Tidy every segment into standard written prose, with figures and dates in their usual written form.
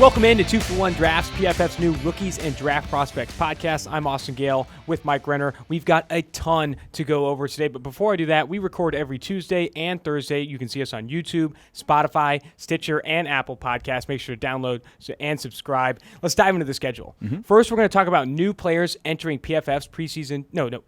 Welcome into 2-for-1 Drafts, PFF's new Rookies and Draft Prospects podcast. I'm Austin Gayle with Mike Renner. We've got a ton to go over today, but before I do that, we record every Tuesday and Thursday. You can see us on YouTube, Spotify, Stitcher, and Apple Podcasts. Make sure to download and subscribe. Let's dive into the schedule. First, we're going to talk about new players entering PFF's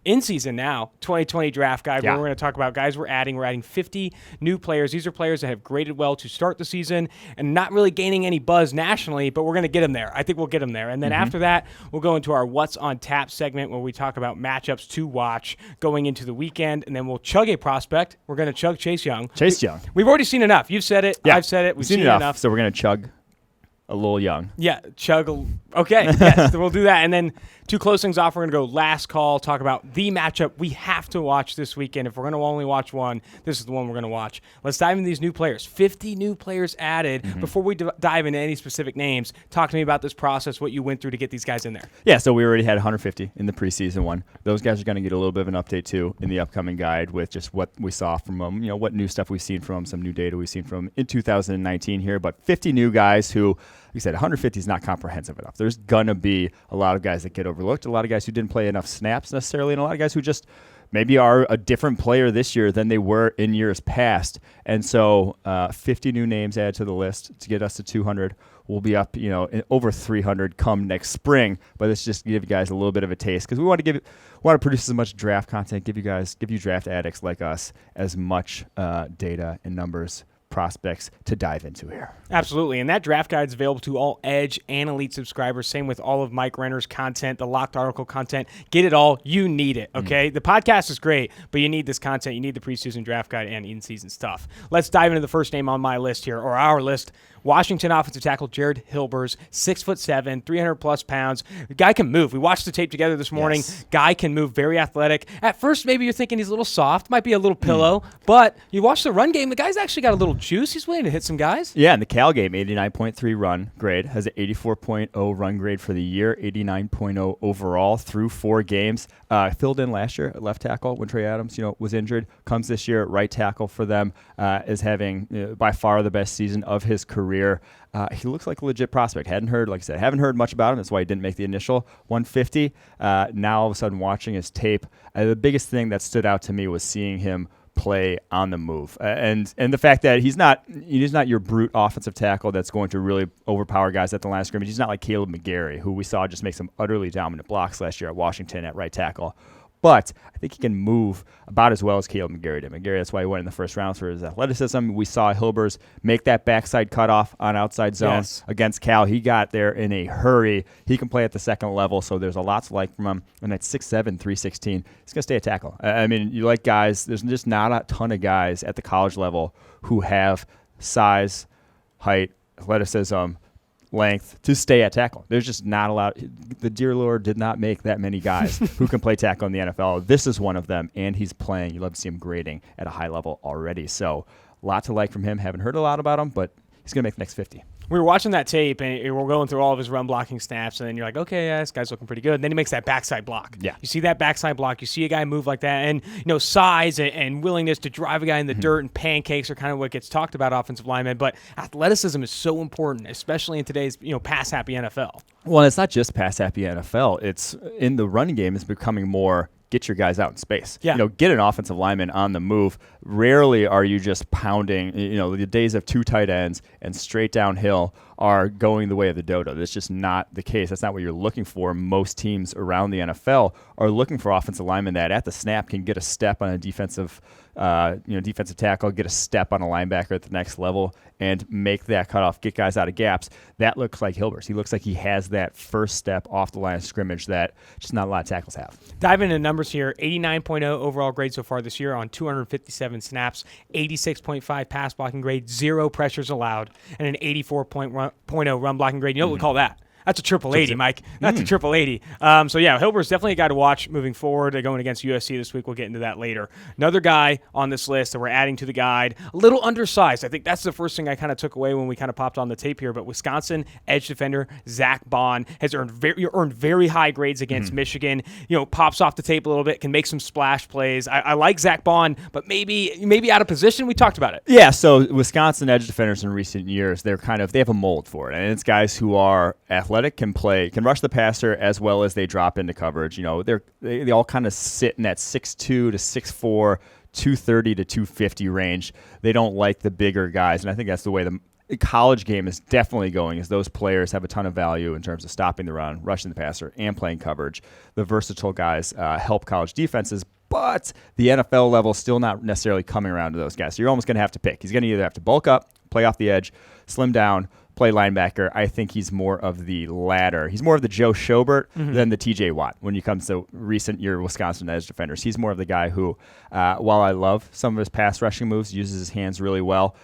in-season now, 2020 draft guide, where we're going to talk about guys we're adding. We're adding 50 new players. These are players that have graded well to start the season and not really gaining any buzz nationally, but we're going to get them there. I think we'll get them there. And then after that, we'll go into our What's on Tap segment where we talk about matchups to watch going into the weekend, and then we'll chug a prospect. We're going to chug Chase Young. We've already seen enough. You've said it. Yeah. I've said it. We've seen enough. So we're going to chug a little Young. Yeah, okay, yes, we'll do that. And then to close things off, we're going to go last call, talk about the matchup we have to watch this weekend. If we're going to only watch one, this is the one we're going to watch. Let's dive into these new players. 50 new players added. Before we dive into any specific names, talk to me about this process, what you went through to get these guys in there. Yeah, so we already had 150 in the preseason one. Those guys are going to get a little bit of an update, too, in the upcoming guide with just what we saw from them, what new stuff we've seen from them, some new data we've seen from them in 2019 here. But 50 new guys who, like I said, 150 is not comprehensive enough. There's going to be a lot of guys that get overlooked, a lot of guys who didn't play enough snaps necessarily, and a lot of guys who just maybe are a different player this year than they were in years past. And so 50 new names added to the list to get us to 200. We'll be up, over 300 come next spring. But let's just give you guys a little bit of a taste because we want to produce as much draft content, give you draft addicts like us as much data and numbers, prospects to dive into here. Absolutely, and that draft guide is available to all Edge and Elite subscribers. Same with all of Mike Renner's content, the locked article content. Get it all. You need it, okay? The podcast is great, but you need this content. You need the preseason draft guide and in-season stuff. Let's dive into the first name on my list here, or our list. Washington offensive tackle Jared Hilbers, 6'7", 300-plus pounds. The guy can move. We watched the tape together this morning. Yes. Guy can move, very athletic. At first, maybe you're thinking he's a little soft, might be a little pillow, but you watch the run game, the guy's actually got a little juice. He's willing to hit some guys. Yeah, in the Cal game, 89.3 run grade, has an 84.0 run grade for the year, 89.0 overall through 4 games. Filled in last year at left tackle when Trey Adams, was injured. Comes this year at right tackle for them, is having by far the best season of his career. He looks like a legit prospect. Haven't heard much about him. That's why he didn't make the initial 150. Now all of a sudden watching his tape, the biggest thing that stood out to me was seeing him play on the move, and the fact that he's not your brute offensive tackle that's going to really overpower guys at the line of scrimmage. He's not like Caleb McGarry, who we saw just make some utterly dominant blocks last year at Washington at right tackle. But I think he can move about as well as Caleb McGarry did. McGarry, that's why he went in the first round for his athleticism. We saw Hilbers make that backside cutoff on outside zone against Cal. He got there in a hurry. He can play at the second level, so there's a lot to like from him. And at 6'7", 316, he's going to stay at tackle. I mean, you like guys, there's just not a ton of guys at the college level who have size, height, athleticism, length to stay at tackle. There's just not a lot. The dear Lord did not make that many guys who can play tackle in the NFL. This is one of them, and he's playing. You love to see him grading at a high level already. So a lot to like from him. Haven't heard a lot about him, but he's going to make the next 50. We were watching that tape, and we're going through all of his run blocking snaps, and then you're like, okay, yeah, this guy's looking pretty good. And then he makes that backside block. Yeah. You see that backside block. You see a guy move like that. And, size and willingness to drive a guy in the dirt and pancakes are kind of what gets talked about offensive linemen. But athleticism is so important, especially in today's, pass-happy NFL. Well, it's not just pass-happy NFL. It's in the running game, it's becoming more get your guys out in space. Yeah. Get an offensive lineman on the move. Rarely are you just pounding, the days of 2 tight ends and straight downhill are going the way of the dodo. That's just not the case. That's not what you're looking for. Most teams around the NFL are looking for offensive linemen that at the snap can get a step on a defensive tackle, get a step on a linebacker at the next level and make that cutoff, get guys out of gaps. That looks like Hilbers. He looks like he has that first step off the line of scrimmage that just not a lot of tackles have. Dive into numbers here. 89.0 overall grade so far this year on 257 snaps, 86.5 pass blocking grade, 0 pressures allowed, and an 84.0 run blocking grade. You know what we call that? That's a triple 80, Mike. That's a triple 80. So, yeah, Hilbert's definitely a guy to watch moving forward. They're going against USC this week. We'll get into that later. Another guy on this list that we're adding to the guide, a little undersized. I think that's the first thing I kind of took away when we kind of popped on the tape here. But Wisconsin edge defender Zach Bond has earned very high grades against Michigan. Pops off the tape a little bit, can make some splash plays. I like Zach Bond, but maybe out of position. We talked about it. Yeah, so Wisconsin edge defenders in recent years, they have a mold for it. And it's guys who are athletic, can rush the passer as well as they drop into coverage. They all kind of sit in that 6'2" to 6'4", 230 to 250 range. They don't like the bigger guys, and I think that's the way the college game is definitely going, is those players have a ton of value in terms of stopping the run, rushing the passer, and playing coverage. The versatile guys help college defenses, but the NFL level is still not necessarily coming around to those guys. So you're almost going to have to pick. He's going to either have to bulk up, play off the edge, slim down, play linebacker. I think he's more of the latter. He's more of the Joe Schobert than the TJ Watt when it comes to recent year Wisconsin edge defenders. He's more of the guy who, while I love some of his pass rushing moves, uses his hands really well,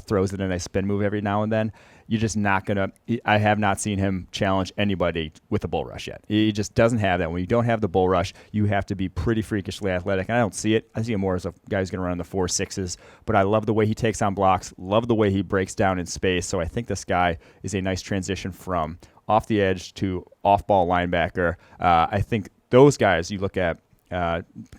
throws it in a nice spin move every now and then. You're just not going to – I have not seen him challenge anybody with a bull rush yet. He just doesn't have that. When you don't have the bull rush, you have to be pretty freakishly athletic. And I don't see it. I see him more as a guy who's going to run in the 4.6s. But I love the way he takes on blocks, love the way he breaks down in space. So I think this guy is a nice transition from off the edge to off-ball linebacker. I think those guys you look at,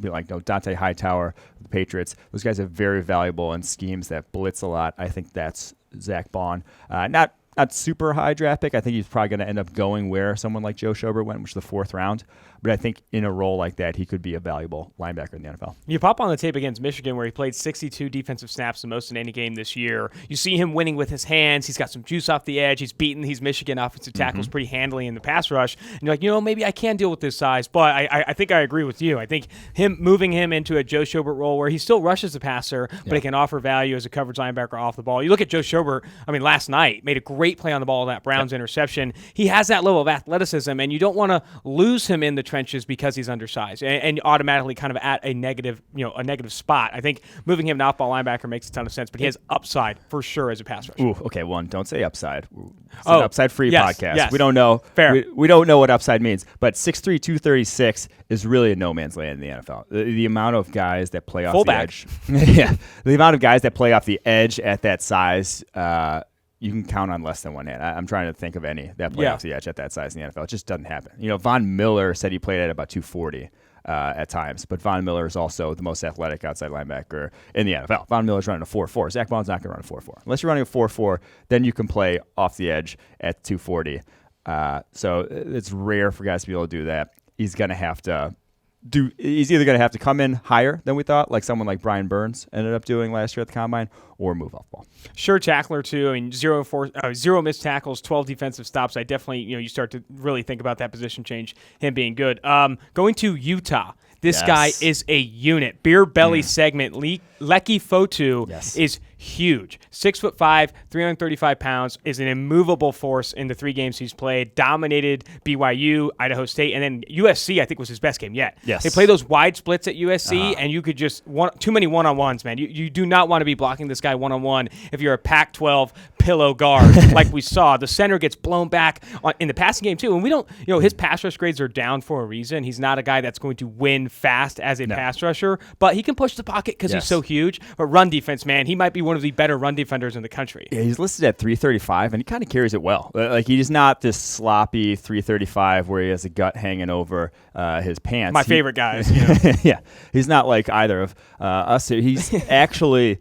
like Dante Hightower, the Patriots, those guys are very valuable in schemes that blitz a lot. I think that's Zach Bond. Not super high draft pick. I think he's probably going to end up going where someone like Joe Schobert went, which is the 4th round. But I think in a role like that, he could be a valuable linebacker in the NFL. You pop on the tape against Michigan where he played 62 defensive snaps, the most in any game this year. You see him winning with his hands. He's got some juice off the edge. He's beaten these Michigan offensive tackles pretty handily in the pass rush. And you're like, maybe I can deal with this size. But I think I agree with you. I think moving him into a Joe Schobert role where he still rushes the passer, but he can offer value as a coverage linebacker off the ball. You look at Joe Schobert, last night, made a great play on the ball on that Browns interception. He has that level of athleticism, and you don't want to lose him in the trenches because he's undersized and automatically kind of at a negative spot. I think moving him to off-ball linebacker makes a ton of sense, but he has upside for sure as a pass rusher. Ooh, okay, don't say upside. It's an upside-free podcast. Yes. We don't know. Fair. We don't know what upside means, but 6'3", 236 is really a no man's land in the NFL. The amount of guys that play off Fullback. the edge. Yeah, the amount of guys that play off the edge at that size, you can count on less than one hand. I'm trying to think of any that play off the edge at that size in the NFL. It just doesn't happen. Von Miller said he played at about 240 at times, but Von Miller is also the most athletic outside linebacker in the NFL. Von Miller's running a 4.4. Zach Bond's not going to run a 4.4. Unless you're running a 4.4, then you can play off the edge at 240. So it's rare for guys to be able to do that. He's going to have to he's either going to have to come in higher than we thought, like someone like Brian Burns ended up doing last year at the Combine, or move off ball. Sure, tackler too. Zero missed tackles, 12 defensive stops. I definitely, you start to really think about that position change, him being good. Going to Utah. This guy is a unit. Beer belly segment. Leki Fotu is huge. 6'5", 335 pounds, is an immovable force in the 3 games he's played. Dominated BYU, Idaho State, and then USC, I think, was his best game yet. Yes. They play those wide splits at USC, and you could just too many one-on-ones, man. You do not want to be blocking this guy one-on-one if you're a Pac-12 pillow guard like we saw. The center gets blown back in the passing game too, and we don't. His pass rush grades are down for a reason. He's not a guy that's going to win fast as a pass rusher, but he can push the pocket because he's so huge. But run defense, man, he might be one of the better run defenders in the country. Yeah, he's listed at 335, and he kind of carries it well. Like, he's not this sloppy 335 where he has a gut hanging over his pants. My favorite guys. Yeah, he's not like either of us. He's actually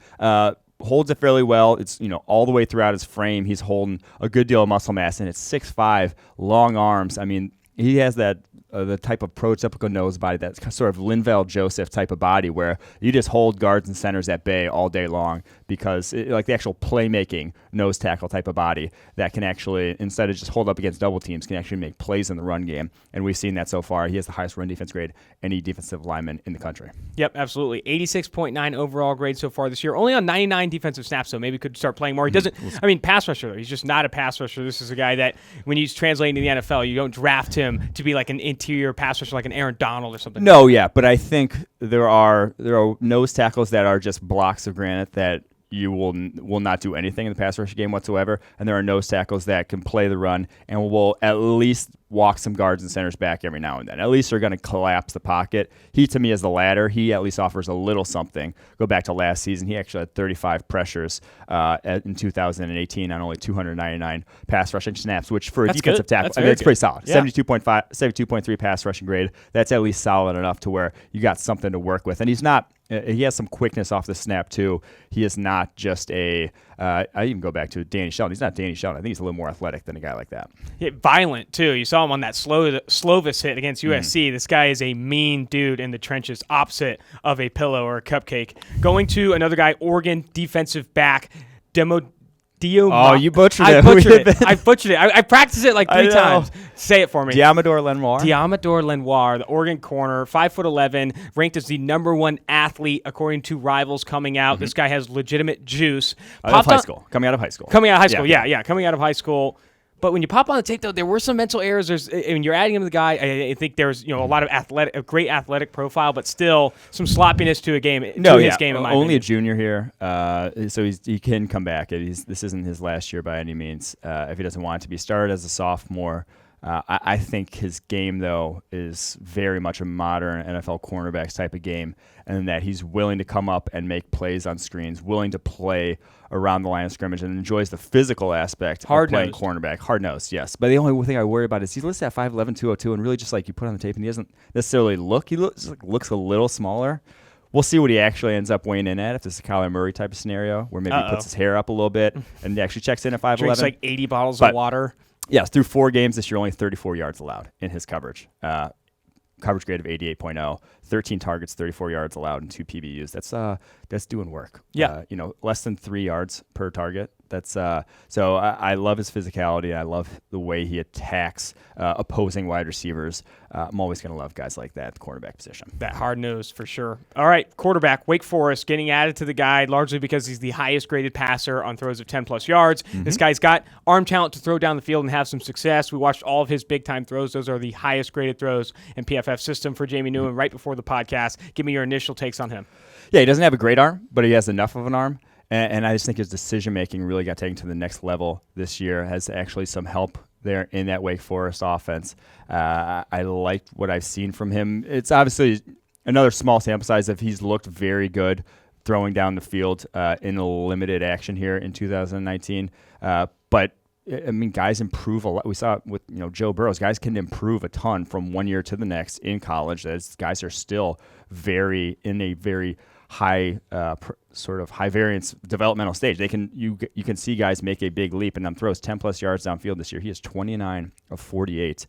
holds it fairly well. It's all the way throughout his frame. He's holding a good deal of muscle mass, and it's 6'5", long arms. I mean, he has that the type of prototypical nose body, that sort of Linval Joseph type of body where you just hold guards and centers at bay all day long, because like the actual playmaking nose tackle type of body that can actually, instead of just hold up against double teams, can actually make plays in the run game. And we've seen that so far. He has the highest run defense grade any defensive lineman in the country. Yep, absolutely. 86.9 overall grade so far this year. Only on 99 defensive snaps, so maybe could start playing more. He doesn't, pass rusher, though. He's just not a pass rusher. This is a guy that when he's translating to the NFL, you don't draft him to be like an interior pass rusher like an Aaron Donald or something. No, yeah, but I think there are nose tackles that are just blocks of granite that you will not do anything in the pass rush game whatsoever, and there are nose tackles that can play the run and will at least walk some guards and centers back every now and then. At least they're going to collapse the pocket. He, to me, is the latter. He at least offers a little something. Go back to last season. He actually had 35 pressures in 2018 on only 299 pass rushing snaps, which for a defensive tackle, it's pretty solid. Yeah. 72.3 pass rushing grade. That's at least solid enough to where you got something to work with. And he has some quickness off the snap, too. He is not just I even go back to Danny Shelton. He's not Danny Shelton. I think he's a little more athletic than a guy like that. Yeah, violent, too. You saw him on that Slovis hit against USC. This guy is a mean dude in the trenches, opposite of a pillow or a cupcake. Going to another guy, Oregon defensive back, you butchered it. I butchered it. I practiced it like 3 times. Say it for me. Diamador Lenoir, the Oregon corner, 5'11", ranked as the #1 athlete according to Rivals coming out. This guy has legitimate juice. Coming out of high school. Coming out of high school. But when you pop on the tape, though, there were some mental errors. When you're adding him to the guy, I think there's a lot of a great athletic profile, but still some sloppiness to his game. In my only opinion. A junior here, so he can come back. This isn't his last year by any means. If he doesn't want to be started as a sophomore, I think his game, though, is very much a modern NFL cornerbacks type of game, and that he's willing to come up and make plays on screens, willing to play around the line of scrimmage, and enjoys the physical aspect of playing cornerback. Hard-nosed, yes. But the only thing I worry about is he's listed at 5'11", 202, and really just like you put on the tape, and he doesn't necessarily look. He looks a little smaller. We'll see what he actually ends up weighing in at, if this is a Kyler Murray type of scenario, where maybe he puts his hair up a little bit and actually checks in at 5'11". Drinks like 80 bottles of water. Yes, through 4 games this year, only 34 yards allowed in his coverage. Coverage grade of 88.0, 13 targets, 34 yards allowed, and 2 PBUs. That's doing work. Yeah, less than 3 yards per target. That's so I love his physicality. I love the way he attacks opposing wide receivers. I'm always going to love guys like that at the cornerback position. That hard nose for sure. All right, quarterback, Wake Forest, getting added to the guide largely because he's the highest graded passer on throws of 10-plus yards. This guy's got arm talent to throw down the field and have some success. We watched all of his big-time throws. Those are the highest graded throws in PFF system for Jamie Newman right before the podcast. Give me your initial takes on him. Yeah, he doesn't have a great arm, but he has enough of an arm. And I just think his decision-making really got taken to the next level this year, has actually some help there in that Wake Forest offense. I like what I've seen from him. It's obviously another small sample size of he's looked very good throwing down the field in a limited action here in 2019. But I mean, guys improve a lot. We saw it with Joe Burrows. Guys can improve a ton from one year to the next in college. As guys are still very high sort of high variance developmental stage. You can see guys make a big leap and throws 10+ yards downfield this year. He is 29 of 48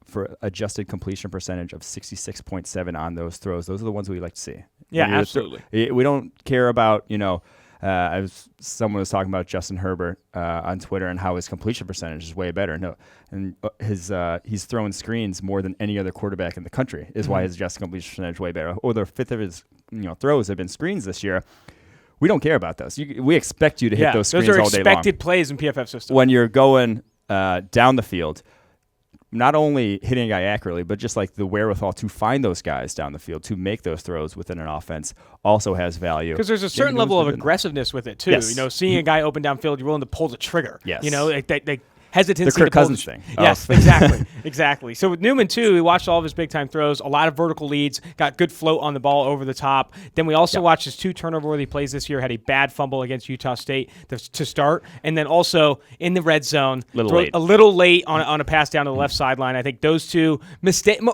for adjusted completion percentage of 66.7 on those throws. Those are the ones we like to see. Yeah, absolutely. We don't care about someone was talking about Justin Herbert on Twitter and how his completion percentage is way better. No, and he's throwing screens more than any other quarterback in the country. Is why his adjusted completion percentage way better. Or the 5th of his throws have been screens this year. We don't care about those. We expect you to hit those screens all day long. Those are expected plays in PFF system. When you're going down the field, not only hitting a guy accurately, but just like the wherewithal to find those guys down the field, to make those throws within an offense also has value. Because there's a certain level of aggressiveness with it, too. Yes. Seeing a guy open downfield, you're willing to pull the trigger. Yes. They hesitancy. The Kirk Cousins thing. Yes, exactly. So with Newman, too, we watched all of his big-time throws, a lot of vertical leads, got good float on the ball over the top. Then we also watched his 2 turnover-worthy plays this year, had a bad fumble against Utah State to start, and then also in the red zone, a little late on a pass down to the left sideline. I think those 2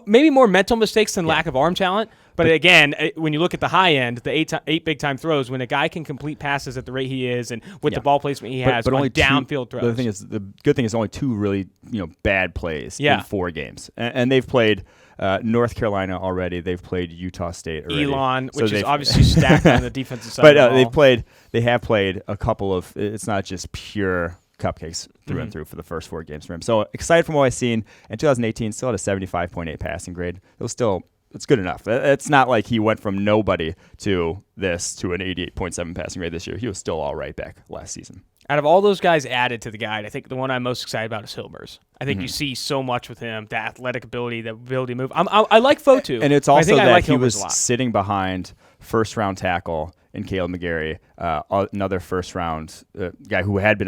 maybe more mental mistakes than lack of arm talent. But again, when you look at the high end, the 8 big-time throws, when a guy can complete passes at the rate he is and with the ball placement he has, but only downfield throws. The good thing is only 2 really bad plays in 4 games. And they've played North Carolina already. They've played Utah State already. Elon, which is obviously stacked on the defensive side of the ball. They have played a couple of – it's not just pure cupcakes through and through for the first 4 games for him. So excited from what I've seen. In 2018, still had a 75.8 passing grade. It was still – it's good enough. It's not like he went from nobody to an 88.7 passing grade this year. He was still all right back last season. Out of all those guys added to the guide, I think the one I'm most excited about is Hilbers. I think you see so much with him, the athletic ability, the ability to move. I like Fotu. And it's also that he was sitting behind first-round tackle and Gayle McGarry, another first round guy who would have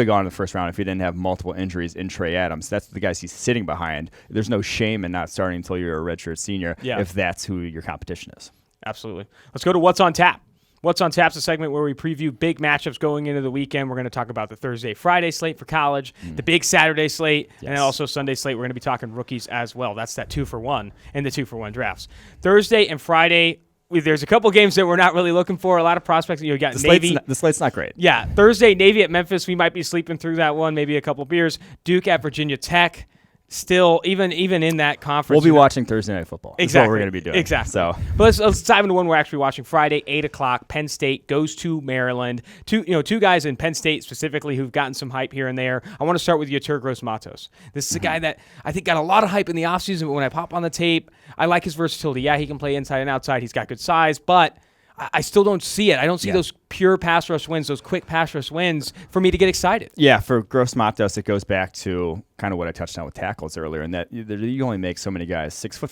gone in the first round if he didn't have multiple injuries in Trey Adams. That's the guys he's sitting behind. There's no shame in not starting until you're a redshirt senior if that's who your competition is. Absolutely. Let's go to What's on Tap. What's on Tap's a segment where we preview big matchups going into the weekend. We're going to talk about the Thursday, Friday slate for college, the big Saturday slate, and also Sunday slate. We're going to be talking rookies as well. That's that 2-for-1 in the 2-for-1 drafts. Thursday and Friday, there's a couple games that we're not really looking for. A lot of prospects. You got Navy. The slate's not great. Yeah, Thursday, Navy at Memphis. We might be sleeping through that one. Maybe a couple beers. Duke at Virginia Tech. Still, even in that conference, we'll be watching Thursday Night Football. Exactly, that's what we're going to be doing. Exactly. So, but let's dive into one we're actually watching Friday, 8:00. Penn State goes to Maryland. Two guys in Penn State specifically who've gotten some hype here and there. I want to start with Yetur Gross-Matos. This is a guy that I think got a lot of hype in the offseason, but when I pop on the tape, I like his versatility. Yeah, he can play inside and outside. He's got good size, but I still don't see it. I don't see those pure pass rush wins, those quick pass rush wins for me to get excited. Yeah, for Gross-Matos, it goes back to kind of what I touched on with tackles earlier, and that you only make so many guys 6'5",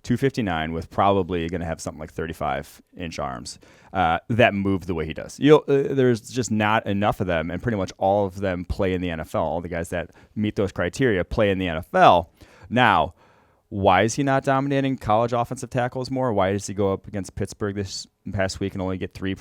259, with probably going to have something like 35-inch arms that move the way he does. There's just not enough of them, and pretty much all of them play in the NFL. All the guys that meet those criteria play in the NFL. Now, why is he not dominating college offensive tackles more? Why does he go up against Pittsburgh this past week and only get 3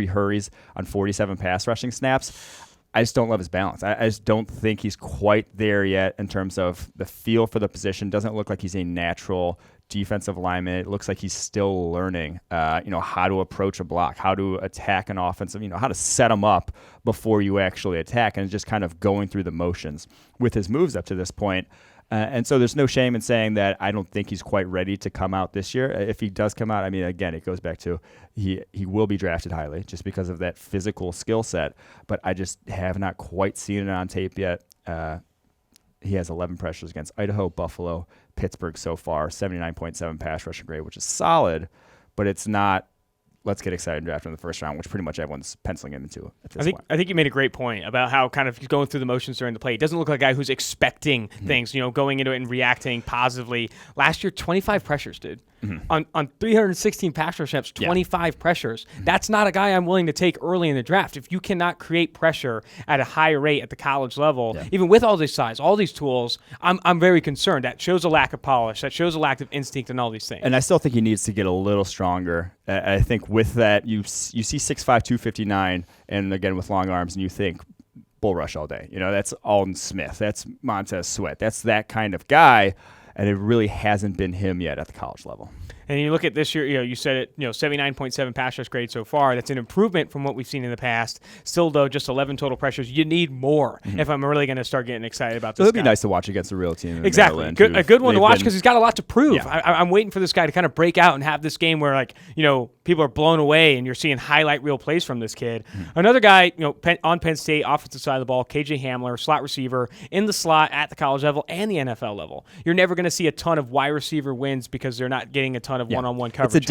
hurries on 47 pass rushing snaps? I just don't love his balance. I just don't think he's quite there yet in terms of the feel for the position. Doesn't look like he's a natural defensive lineman. It looks like he's still learning, how to approach a block, how to attack an offensive, how to set them up before you actually attack, and just kind of going through the motions with his moves up to this point. And so there's no shame in saying that I don't think he's quite ready to come out this year. If he does come out, again, it goes back to he will be drafted highly just because of that physical skill set. But I just have not quite seen it on tape yet. He has 11 pressures against Idaho, Buffalo, Pittsburgh so far, 79.7 pass rushing grade, which is solid, but it's not. Let's get excited and draft in the first round, which pretty much everyone's penciling him into at this point. I think you made a great point about how kind of he's going through the motions during the play. He doesn't look like a guy who's expecting things, going into it and reacting positively. Last year, 25 pressures, dude. On 316 pass rush snaps, 25 pressures. That's not a guy I'm willing to take early in the draft. If you cannot create pressure at a high rate at the college level, even with all this size, all these tools, I'm very concerned. That shows a lack of polish. That shows a lack of instinct and all these things. And I still think he needs to get a little stronger. I think with that, you see 6'5", 259, and again with long arms, and you think bull rush all day. That's Alden Smith. That's Montez Sweat. That's that kind of guy. And it really hasn't been him yet at the college level. And you look at this year, you said it, 79.7 pass rush grade so far. That's an improvement from what we've seen in the past. Still, though, just 11 total pressures. You need more if I'm really going to start getting excited about this. So it'd be nice to watch against a real team. Exactly. A good one to watch because he's got a lot to prove. Yeah. I'm waiting for this guy to kind of break out and have this game where, people are blown away and you're seeing highlight reel plays from this kid. Another guy, on Penn State, offensive side of the ball, KJ Hamler, slot receiver, in the slot at the college level and the NFL level. You're never going to see a ton of wide receiver wins because they're not getting a ton of one-on-one coverage.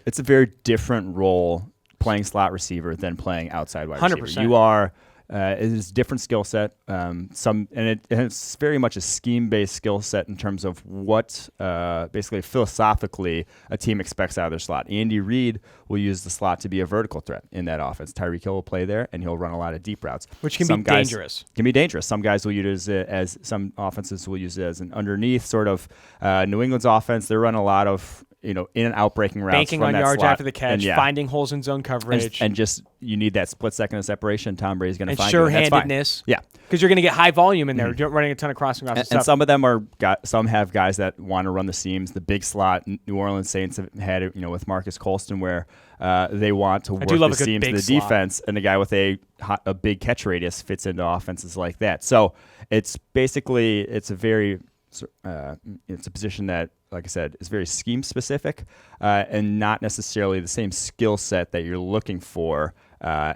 It's a very different role playing slot receiver than playing outside wide 100%. receiver. You are it is a different skill set. It's very much a scheme-based skill set in terms of what basically philosophically a team expects out of their slot. Andy Reid will use the slot to be a vertical threat in that offense. Tyreek Hill will play there, and he'll run a lot of deep routes, which can be dangerous. Can be dangerous. Some guys will use it as some offenses will use it as an underneath sort of. New England's offense, they run a lot of in and out breaking routes, banking from on that yards slot. after the catch, finding holes in zone coverage, and just you need that split second of separation. Tom Brady's going to find sure-handedness. Yeah, because you're going to get high volume in there. You're running a ton of crossing routes. And some of them some have guys that want to run the seams. The big slot, New Orleans Saints have had it, with Marcus Colston, where they want to work the seams of the defense, and a guy with a big catch radius fits into offenses like that. So it's basically it's a position that, like I said, is very scheme specific and not necessarily the same skill set that you're looking for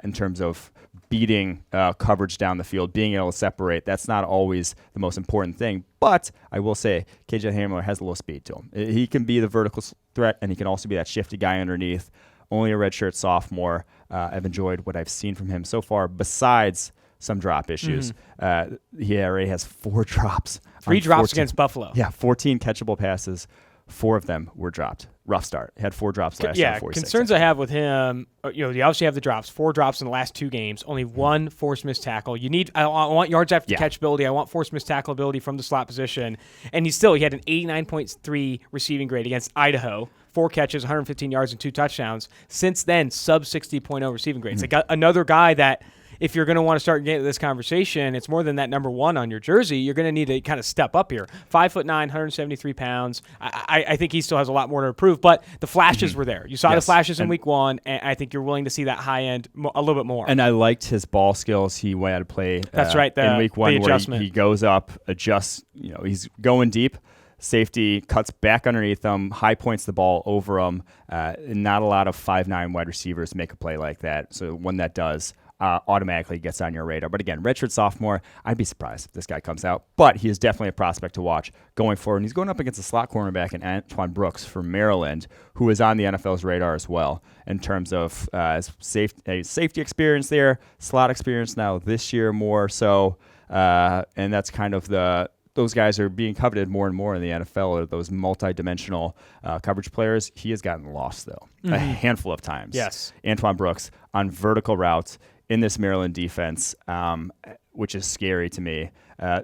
in terms of beating coverage down the field, being able to separate. That's not always the most important thing. But I will say KJ Hamler has a little speed to him. He can be the vertical threat, and he can also be that shifty guy underneath. Only a redshirt sophomore. I've enjoyed what I've seen from him so far, besides some drop issues. He already has 4 drops. 3 drops against Buffalo. Yeah, 14 catchable passes, 4 of them were dropped. Rough start. Had 4 drops last year. Concerns I have with him, you obviously have the drops. 4 drops in the last 2 games. Only 1 forced missed tackle. I want yards after catch ability. I want forced missed tackle ability from the slot position. And he had an 89.3 receiving grade against Idaho. 4 catches, 115 yards, and 2 touchdowns. Since then, sub 60.0 receiving grades. Another guy that, if you're going to want to start getting this conversation, it's more than that number 1 on your jersey. You're going to need to kind of step up here. 5'9", 173 pounds. I think he still has a lot more to improve, but the flashes were there. You saw the flashes in week 1, and I think you're willing to see that high end a little bit more. And I liked his ball skills. He went out to play. That's right. In week 1, where he goes up, adjusts. He's going deep. Safety cuts back underneath him, high points the ball over him. Not a lot of 5'9" wide receivers make a play like that. So when that does, automatically gets on your radar. But again, redshirt sophomore, I'd be surprised if this guy comes out. But he is definitely a prospect to watch going forward. And he's going up against a slot cornerback in Antoine Brooks from Maryland, who is on the NFL's radar as well in terms of safety experience there, slot experience now this year more so. And that's kind of those guys are being coveted more and more in the NFL, or those multi-dimensional coverage players. He has gotten lost, though, a handful of times. Yes. Antoine Brooks on vertical routes in this Maryland defense, which is scary to me,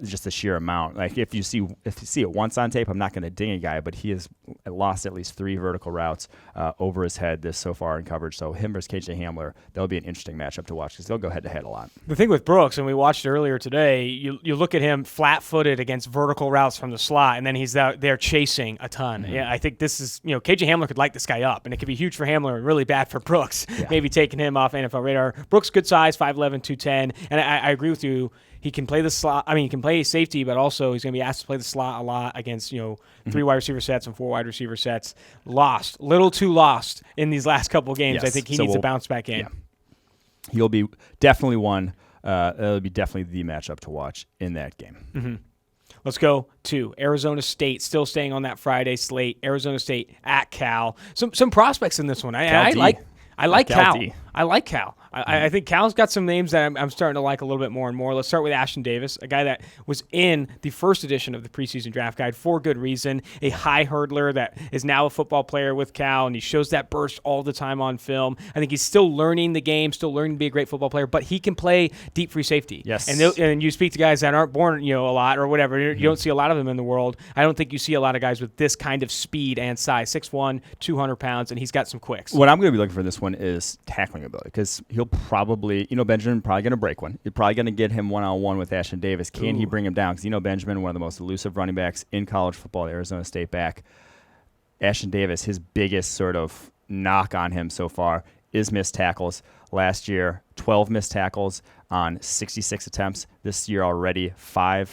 just the sheer amount. Like, if you see it once on tape, I'm not going to ding a guy, but he has lost at least 3 vertical routes over his head so far in coverage. So him versus KJ Hamler, that'll be an interesting matchup to watch because they'll go head-to-head a lot. The thing with Brooks, and we watched it earlier today, you look at him flat-footed against vertical routes from the slot, and then he's out there chasing a ton. Yeah, I think this is, KJ Hamler could light this guy up, and it could be huge for Hamler and really bad for Brooks, maybe taking him off NFL radar. Brooks, good size, 5'11", 210, and I agree with you. He can play the slot. I mean, he can play safety, but also he's going to be asked to play the slot a lot against, 3 wide receiver sets and 4 wide receiver sets. Little too lost in these last couple of games. Yes. I think he needs to bounce back in. Yeah. He'll be definitely one. It'll be definitely the matchup to watch in that game. Mm-hmm. Let's go to Arizona State, still staying on that Friday slate. Arizona State at Cal. Some prospects in this one. I like Cal. I like Cal. I think Cal's got some names that I'm starting to like a little bit more and more. Let's start with Ashton Davis, a guy that was in the first edition of the preseason draft guide for good reason, a high hurdler that is now a football player with Cal, and he shows that burst all the time on film. I think he's still learning the game, still learning to be a great football player, but he can play deep free safety. Yes. And you speak to guys that aren't born, a lot or whatever. You don't see a lot of them in the world. I don't think you see a lot of guys with this kind of speed and size, 6'1", 200 pounds, and he's got some quicks. What I'm going to be looking for this one is tackling ability, because he'll probably, Benjamin probably going to break one. You're probably going to get him one-on-one with Ashton Davis. Can he bring him down? Because Benjamin, one of the most elusive running backs in college football, Arizona State back. Ashton Davis, his biggest sort of knock on him so far is missed tackles. Last year, 12 missed tackles on 66 attempts. This year already, 4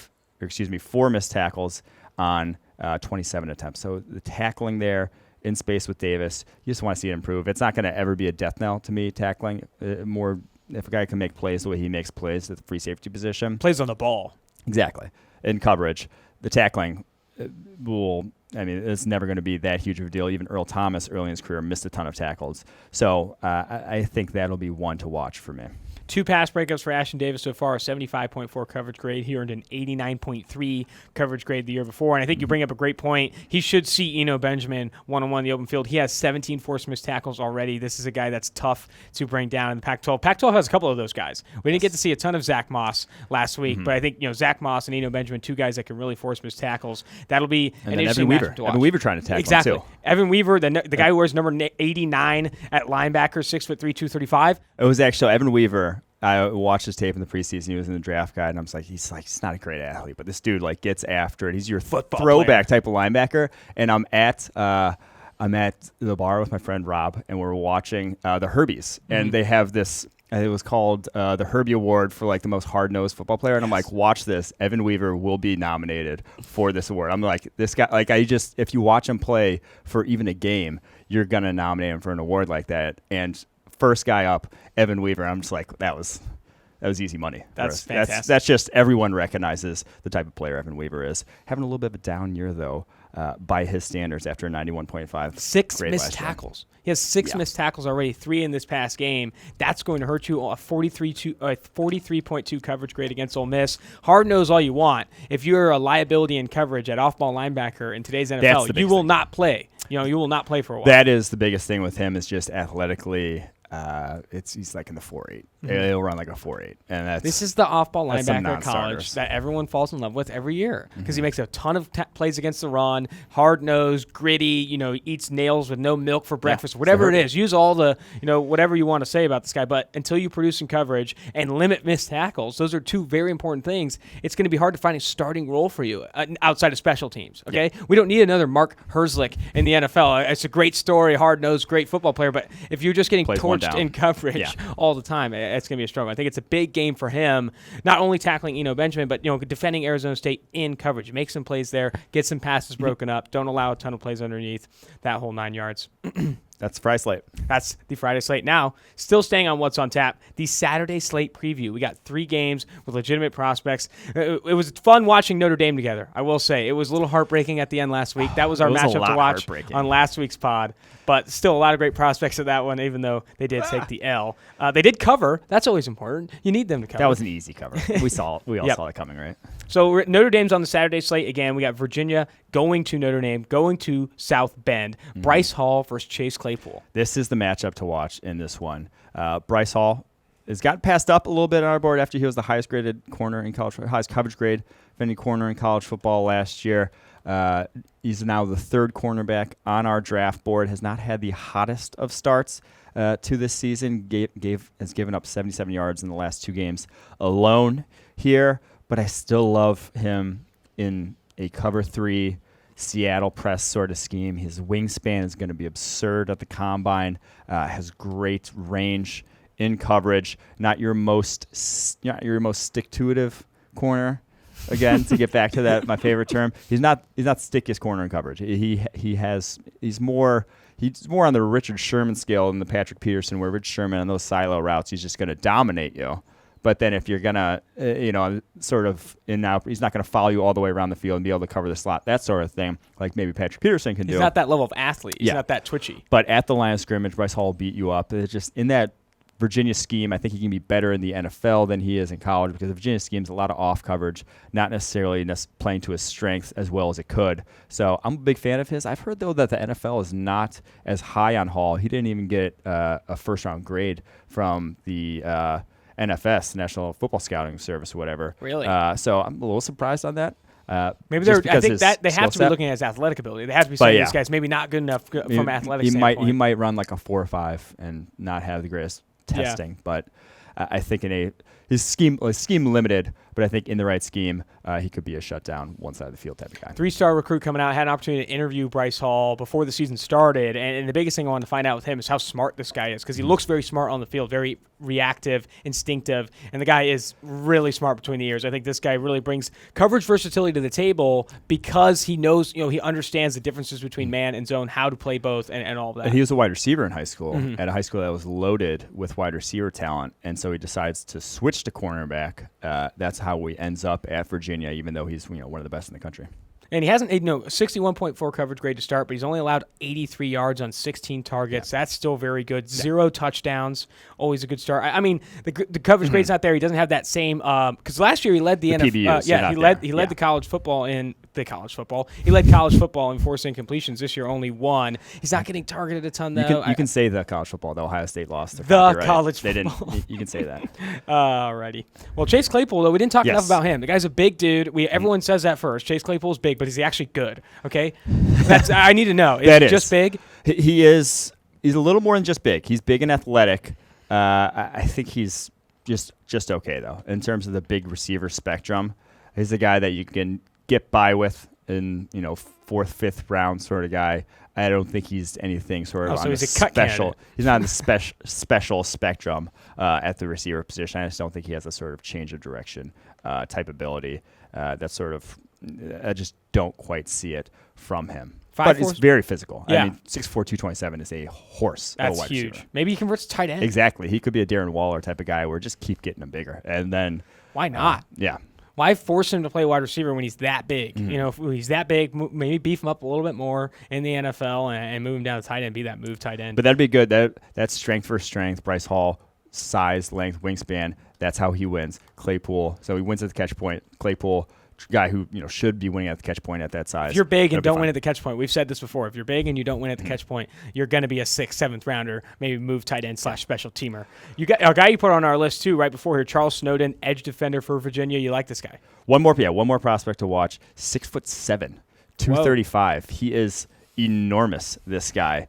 missed tackles on 27 attempts. So the tackling there in space with Davis, you just want to see it improve. It's not going to ever be a death knell to me, tackling. More if a guy can make plays the way he makes plays at the free safety position. Plays on the ball. Exactly. In coverage, the tackling it's never going to be that huge of a deal. Even Earl Thomas early in his career missed a ton of tackles. So I think that'll be one to watch for me. 2 pass breakups for Ashton Davis so far, a 75.4 coverage grade. He earned an 89.3 coverage grade the year before. And I think you bring up a great point. He should see Benjamin one-on-one in the open field. He has 17 forced missed tackles already. This is a guy that's tough to bring down in the Pac-12. Pac-12 has a couple of those guys. We didn't get to see a ton of Zach Moss last week, but I think Zach Moss and Benjamin, 2 guys that can really force missed tackles. That'll be an interesting matchup to watch. Evan Weaver trying to tackle exactly. him too. Evan Weaver, the guy who wears number 89 at linebacker, 6'3", 235. It was actually Evan Weaver. I watched his tape in the preseason. He was in the draft guide, and I was like, he's not a great athlete, but this dude gets after it. He's your football throwback player. Type of linebacker. And I'm at the bar with my friend Rob, and we're watching the Herbies, and they have this. It was called the Herbie Award for the most hard-nosed football player, and I'm like, watch this. Evan Weaver will be nominated for this award. I'm like, this guy. If you watch him play for even a game, you're gonna nominate him for an award like that. And first guy up, Evan Weaver. I'm just like, that was easy money. That's fantastic. That's just everyone recognizes the type of player Evan Weaver is. Having a little bit of a down year though, by his standards after a 91.5. 6 missed tackles. He has 6 missed tackles already, 3 in this past game. That's going to hurt you. A 43.2 coverage grade against Ole Miss. Hard nose all you want. If you're a liability in coverage at off-ball linebacker in today's NFL, you will not play. You will not play for a while. That is the biggest thing with him is just athletically. He's like in the 4.8. He'll run like a 4.8, and this is the off-ball linebacker in college that everyone falls in love with every year because he makes a ton of plays against the run, hard-nosed, gritty. Eats nails with no milk for breakfast, whatever it is. Use all the whatever you want to say about this guy, but until you produce in coverage and limit missed tackles, those are 2 very important things. It's going to be hard to find a starting role for you outside of special teams. Okay, we don't need another Mark Herzlich in the NFL. It's a great story, hard-nosed, great football player, but if you're just getting torched in coverage all the time, it's going to be a struggle. I think it's a big game for him, not only tackling Eno Benjamin, but defending Arizona State in coverage. Make some plays there, get some passes broken up, don't allow a ton of plays underneath that whole 9 yards. That's Friday slate. That's the Friday slate. Now, still staying on what's on tap, the Saturday slate preview. We got 3 games with legitimate prospects. It was fun watching Notre Dame together, I will say. It was a little heartbreaking at the end last week. That was our matchup to watch on last week's pod. But still a lot of great prospects at that one, even though they did take the L. They did cover. That's always important. You need them to cover. That was an easy cover. We all saw it coming, right? So Notre Dame's on the Saturday slate. Again, we got Virginia going to Notre Dame, going to South Bend. Bryce Hall versus Chase Claypool. This is the matchup to watch in this one. Bryce Hall has gotten passed up a little bit on our board after he was the highest graded corner in college, highest coverage grade of any corner in college football last year. He's now the 3rd cornerback on our draft board. Has not had the hottest of starts to this season. Has given up 77 yards in the last 2 games alone here. But I still love him in a cover 3 Seattle press sort of scheme. His wingspan is going to be absurd at the combine. Has great range in coverage. Not your most stick-to-itive corner. Again, to get back to that, my favorite term, he's not stickiest corner in coverage. He's more on the Richard Sherman scale than the Patrick Peterson, where Richard Sherman on those silo routes, he's just going to dominate you. But then if you're gonna, he's not going to follow you all the way around the field and be able to cover the slot, that sort of thing, like maybe Patrick Peterson can do. He's not that level of athlete. He's not that twitchy. But at the line of scrimmage, Bryce Hall will beat you up. It's just in that Virginia scheme, I think he can be better in the NFL than he is in college because the Virginia scheme is a lot of off coverage, not necessarily playing to his strengths as well as it could. So I'm a big fan of his. I've heard, though, that the NFL is not as high on Hall. He didn't even get a first-round grade from the NFS, National Football Scouting Service, or whatever. Really? So I'm a little surprised on that. Maybe I think that they have to be looking at his athletic ability. They have to be saying this guy's maybe not good enough from athletic standpoint. He might run like a 4 or 5 and not have the greatest testing, but I think his scheme limited, but I think in the right scheme, he could be a shutdown one side of the field type of guy. 3-star recruit coming out. Had an opportunity to interview Bryce Hall before the season started, and the biggest thing I wanted to find out with him is how smart this guy is, because he looks very smart on the field, very reactive, instinctive, and the guy is really smart between the ears. I think this guy really brings coverage versatility to the table because he knows, he understands the differences between man and zone, how to play both, and all of that. And he was a wide receiver in high school, at a high school that was loaded with wide receiver talent, and so he decides to switch to cornerback. That's how he ends up at Virginia, even though he's one of the best in the country. And he hasn't, 61.4 coverage grade to start, but he's only allowed 83 yards on 16 targets. Yeah. That's still very good. 0 touchdowns, always a good start. I mean, the coverage grade's not there. He doesn't have that same because last year he led the NFL. He led the college football in college football. He led college football in forcing completions. This year only 1. He's not getting targeted a ton though. You can say the college football. The Ohio State lost. College football. They didn't. You can say that. Alrighty. Well, Chase Claypool though, we didn't talk enough about him. The guy's a big dude. Everyone says that first. Chase Claypool's big, but is he actually good? Okay, I need to know. Is he just big? He is. He's a little more than just big. He's big and athletic. I think he's just okay though in terms of the big receiver spectrum. He's a guy that you can get by with in 4th, 5th round sort of guy. I don't think he's anything sort of on he's a special. He's not on the special spectrum at the receiver position. I just don't think he has a sort of change of direction type ability. That sort of I just don't quite see it from him. But it's very physical. Yeah. I mean, 6'4", 227 is a horse. That's huge. Receiver. Maybe he converts to tight end. Exactly. He could be a Darren Waller type of guy where just keep getting him bigger. And then why not? Yeah. Why force him to play wide receiver when he's that big? You know, if he's that big, maybe beef him up a little bit more in the NFL and move him down to tight end, be that move tight end. But that'd be good. That's strength for strength. Bryce Hall, size, length, wingspan. That's how he wins. Claypool. So he wins at the catch point. Claypool, guy who should be winning at the catch point at that size. If you're big and don't win at the catch point, we've said this before. If you're big and you don't win at the catch point, you're going to be a 6th, 7th rounder, maybe move tight end / special teamer. You got a guy you put on our list too right before here, Charles Snowden, edge defender for Virginia. You like this guy? One more prospect to watch. 6'7", 235. Whoa. He is enormous. This guy,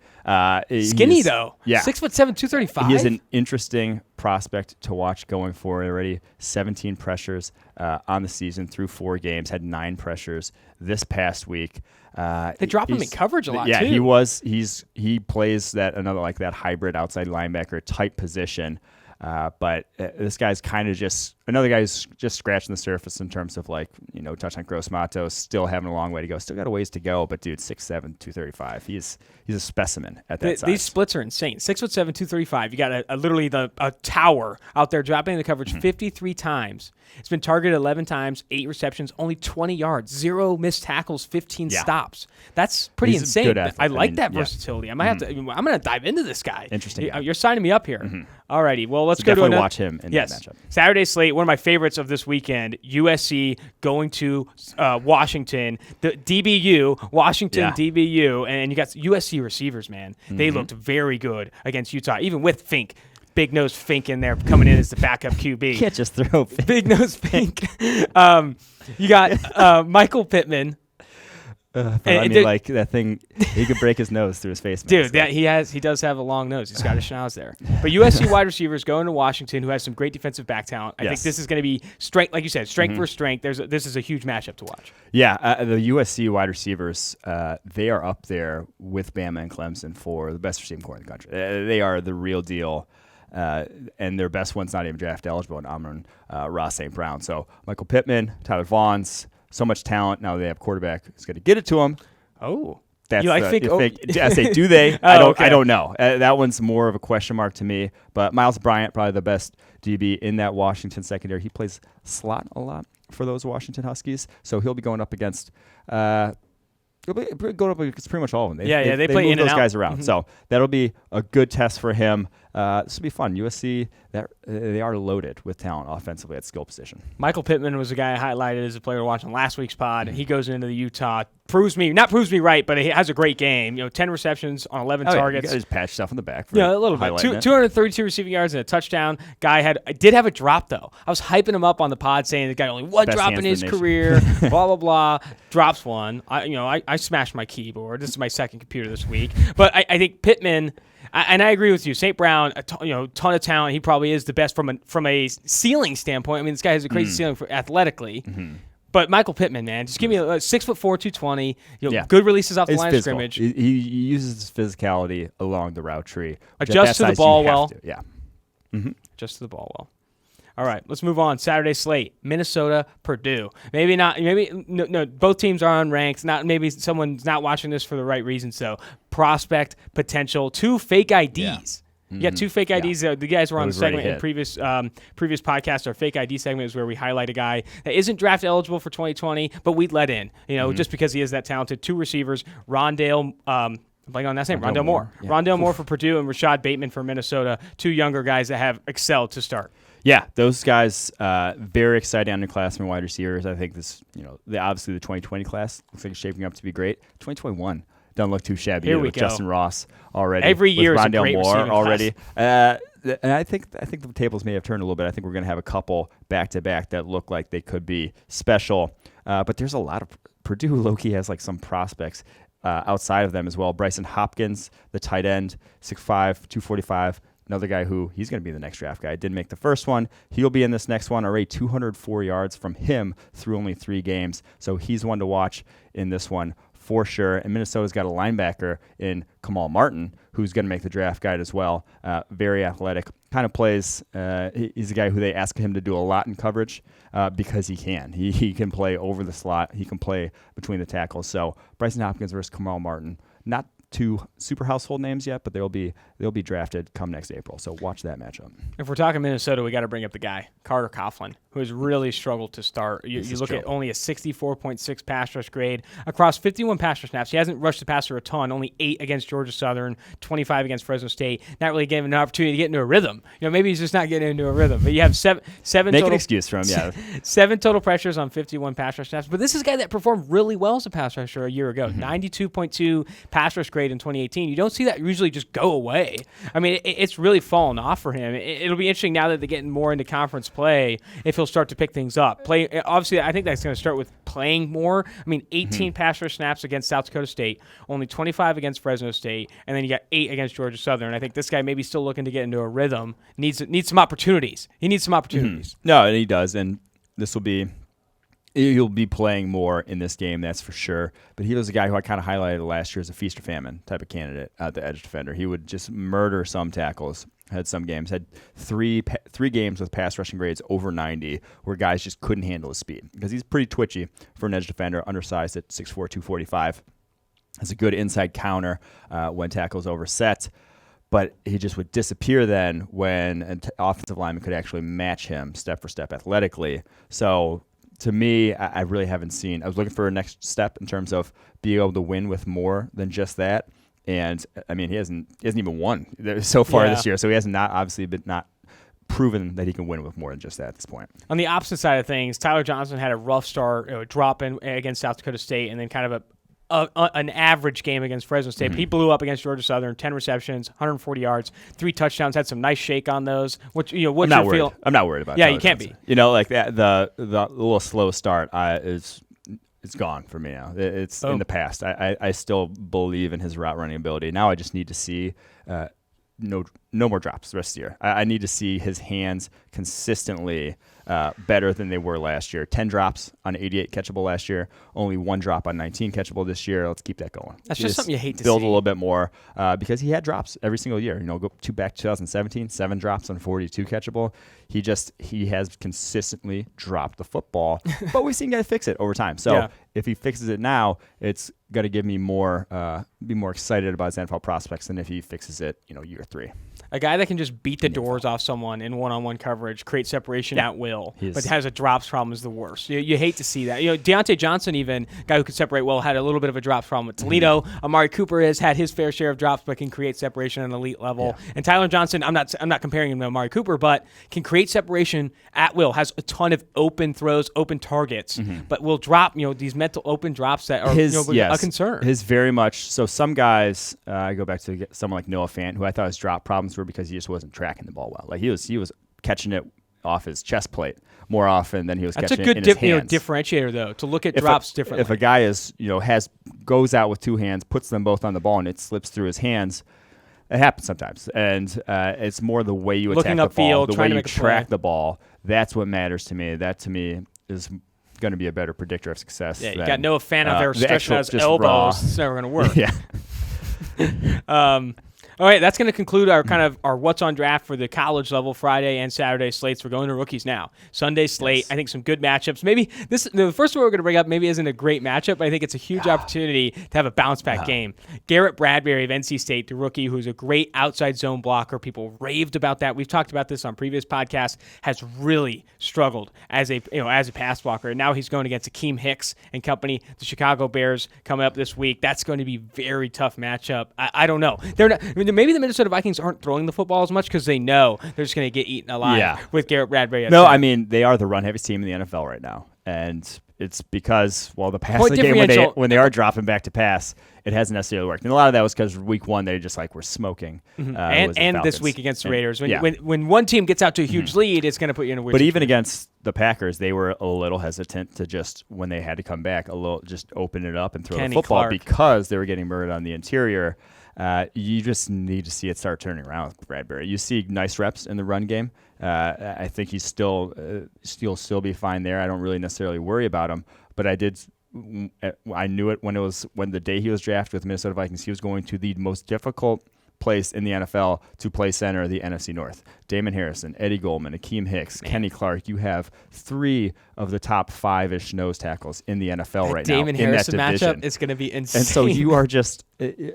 skinny though. Yeah, 6'7", 235. He is an interesting prospect to watch going forward. Already 17 pressures on the season through 4 games. Had 9 pressures this past week. They drop him in coverage a lot. Yeah, too. He plays that hybrid outside linebacker type position. But this guy's kind of just another guy who's just scratching the surface in terms of touchdown gross matos, still having a long way to go, still got a ways to go. But dude, 6'7", 235, he's a specimen at that size. These splits are insane. 6'7", 235. You got literally a tower out there dropping the coverage 53 times. It's been targeted 11 times, 8 receptions, only 20 yards, 0 missed tackles, 15 stops. That's pretty insane. I like that versatility. I might have to. I'm going to dive into this guy. Interesting. You're signing me up here. Alrighty. Well, let's go to another. Watch him in that matchup. Saturday slate. One of my favorites of this weekend. USC going to Washington. The DBU, Washington DBU, and you got USC receivers. Man, they looked very good against Utah, even with Fink. Big nose Fink in there coming in as the backup QB. You can't just throw Fink. Big nose Fink. You got Michael Pittman. Like that thing, he could break his nose through his face mask. Dude, he does have a long nose. He's got a schnoz there. But USC wide receivers going to Washington, who has some great defensive back talent. I think this is going to be strength, like you said, strength for strength. This is a huge matchup to watch. Yeah, the USC wide receivers, they are up there with Bama and Clemson for the best receiving corps in the country. They are the real deal. And their best one's not even draft eligible, and Amon Ross St. Brown. So Michael Pittman, Tyler Vaughns, so much talent. Now they have quarterback who's going to get it to him. Oh, that's I say, do they? I don't know. That one's more of a question mark to me. But Miles Bryant, probably the best DB in that Washington secondary. He plays slot a lot for those Washington Huskies, so he'll be going up against. He'll be going up against pretty much all of them. They play move in those and guys out. around. So that'll be a good test for him. This will be fun. USC, they are loaded with talent offensively at skill position. Michael Pittman was a guy I highlighted as a player to watch on last week's pod. He goes into the Utah, proves me right, but he has a great game. 10 receptions on 11 targets. You got to just patch stuff on the back. A little bit. 232 receiving yards and a touchdown. Guy did have a drop though. I was hyping him up on the pod, saying the guy only one drop in his career. Blah blah blah. Drops one. I smashed my keyboard. This is my second computer this week. But I think Pittman. And I agree with you. St. Brown, ton of talent. He probably is the best from a ceiling standpoint. I mean, this guy has a crazy ceiling athletically. But Michael Pittman, man, just give me a 6'4", 220. Good releases off the line of scrimmage. He uses his physicality along the route tree. Adjusts to the ball well. Yeah. Adjusts to the ball well. All right, let's move on. Saturday slate: Minnesota, Purdue. Maybe not. Maybe no. Both teams are unranked. Maybe someone's not watching this for the right reasons. So prospect potential. 2 fake IDs. Yeah. You got 2 fake IDs. The guys were on the segment in previous podcast. Our fake ID segment is where we highlight a guy that isn't draft eligible for 2020, but we let in. Just because he is that talented. 2 receivers: Rondale. Blank on that name. Rondale Moore. Yeah. Rondale Moore for Purdue and Rashad Bateman for Minnesota. 2 younger guys that have excelled to start. Yeah, those guys, very exciting underclassmen wide receivers. I think this, obviously the 2020 class looks like it's shaping up to be great. 2021 doesn't look too shabby. Here we with go. Justin Ross already. Every year is a great Moore receiving already. class. And I think the tables may have turned a little bit. I think we're going to have a couple back-to-back that look like they could be special. But there's a lot of Purdue low-key has like some prospects outside of them as well. Bryson Hopkins, the tight end, 6'5", 245. Another guy who he's going to be the next draft guy. Didn't make the first one. He'll be in this next one. Already 204 yards from him through only 3 games. So he's one to watch in this one for sure. And Minnesota's got a linebacker in Kamal Martin who's going to make the draft guide as well. Very athletic. Kind of plays. He's a guy who they ask him to do a lot in coverage because he can. He can play over the slot. He can play between the tackles. So Bryson Hopkins versus Kamal Martin. Not two super household names yet, but they'll be drafted come next April. So watch that matchup. If we're talking Minnesota, we got to bring up the guy, Carter Coughlin, who has really struggled to start. You look at only a 64.6 pass rush grade across 51 pass rush snaps. He hasn't rushed the passer a ton, only 8 against Georgia Southern, 25 against Fresno State. Not really giving him an opportunity to get into a rhythm. Maybe he's just not getting into a rhythm. But you have seven Make total, an excuse for him, yeah. 7 total pressures on 51 pass rush snaps. But this is a guy that performed really well as a pass rusher a year ago. 92.2 pass rush grade in 2018. You don't see that usually just go away. I mean, it's really fallen off for him. It'll be interesting now that they're getting more into conference play if he'll start to pick things up. Obviously, I think that's going to start with playing more. I mean, 18 pass rush snaps against South Dakota State, only 25 against Fresno State, and then you got 8 against Georgia Southern. I think this guy may be still looking to get into a rhythm. Needs some opportunities. He needs some opportunities. No, and he does, and he'll be playing more in this game, that's for sure. But he was a guy who I kind of highlighted last year as a feast or famine type of candidate at the edge defender. He would just murder some tackles. Had some games, had three games with pass rushing grades over 90 where guys just couldn't handle his speed because he's pretty twitchy for an edge defender, undersized at 6'4", 245. Has a good inside counter when tackles overset, but he just would disappear then when an offensive lineman could actually match him step for step athletically. So to me, I really haven't seen. I was looking for a next step in terms of being able to win with more than just that. And I mean, he hasn't even won so far this year. So he has not proven that he can win with more than just that at this point. On the opposite side of things, Tyler Johnson had a rough start, drop in against South Dakota State, and then kind of an average game against Fresno State. But he blew up against Georgia Southern, 10 receptions, 140 yards, 3 touchdowns. Had some nice shake on those. What's your feel? I'm not worried about. Yeah, Tyler you can't Johnson. be. Like that. The little slow start it's gone for me now. It's in the past. I still believe in his route running ability. Now I just need to see no more drops the rest of the year. I need to see his hands consistently better than they were last year. 10 drops on 88 catchable last year. Only 1 drop on 19 catchable this year. Let's keep that going. That's just something you hate to build see. a little bit more because he had drops every single year. Go back to 2017, 7 drops on 42 catchable. He has consistently dropped the football, but we've seen guys fix it over time. So if he fixes it now, it's got to give me be more excited about his NFL prospects than if he fixes it, year 3. A guy that can just beat the doors off someone in one-on-one coverage, create separation at will, but has a drops problem is the worst. You hate to see that. Deontay Johnson, even guy who could separate well, had a little bit of a drops problem with Toledo. Amari Cooper has had his fair share of drops, but can create separation at an elite level. Yeah. And Tyler Johnson, I'm not comparing him to Amari Cooper, but can create separation at will. Has a ton of open throws, open targets, but will drop these mental open drops that are a concern. His very much so. Some guys, I go back to someone like Noah Fant, who I thought his drop problems were because he just wasn't tracking the ball well. Like he was catching it off his chest plate more often than he was catching it in his hands. That's a good differentiator though, to look at drops differently. If a guy goes out with 2 hands, puts them both on the ball, and it slips through his hands, it happens sometimes. And it's more the way you attack the ball, the way you track the ball. That's what matters to me. That to me is going to be a better predictor of success. Yeah, you got Noah Fant out there stretching out his elbows. Raw. It's never going to work. Yeah. All right, that's going to conclude our What's on Draft for the college level Friday and Saturday slates. We're going to rookies now. Sunday slate, yes. I think some good matchups. Maybe the first one we're going to bring up maybe isn't a great matchup, but I think it's a huge opportunity to have a bounce-back game. Garrett Bradbury of NC State, the rookie who's a great outside zone blocker. People raved about that. We've talked about this on previous podcasts. Has really struggled as a pass blocker. And now he's going against Akeem Hicks and company. The Chicago Bears coming up this week. That's going to be a very tough matchup. I don't know. They're not. Maybe the Minnesota Vikings aren't throwing the football as much because they know they're just going to get eaten alive with Garrett Bradbury. No, I mean, they are the run-heaviest team in the NFL right now. And it's because, the passing game, when they are dropping back to pass, it hasn't necessarily worked. And a lot of that was because week 1, they just were smoking. And this week against the Raiders. When one team gets out to a huge lead, it's going to put you in a weird situation. Even against the Packers, they were a little hesitant to just, when they had to come back, just open it up and throw the football Clark. Because they were getting murdered on the interior. You just need to see it start turning around with Bradbury. You see nice reps in the run game. I think he'll still be fine there. I don't really necessarily worry about him, but I knew it when the day he was drafted with Minnesota Vikings. He was going to the most difficult place in the NFL to play center of the NFC North. Damon Harrison, Eddie Goldman, Akeem Hicks, Kenny Clark. You have 3 of the top 5-ish nose tackles in the NFL right now. Damon Harrison matchup is going to be insane. And so you are just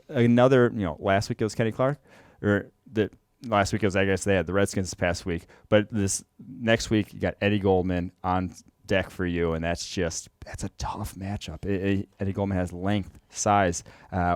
another, last week it was Kenny Clark, last week it was, I guess they had the Redskins this past week, but this next week you got Eddie Goldman on deck for you, and that's a tough matchup. Eddie Goldman has length, size.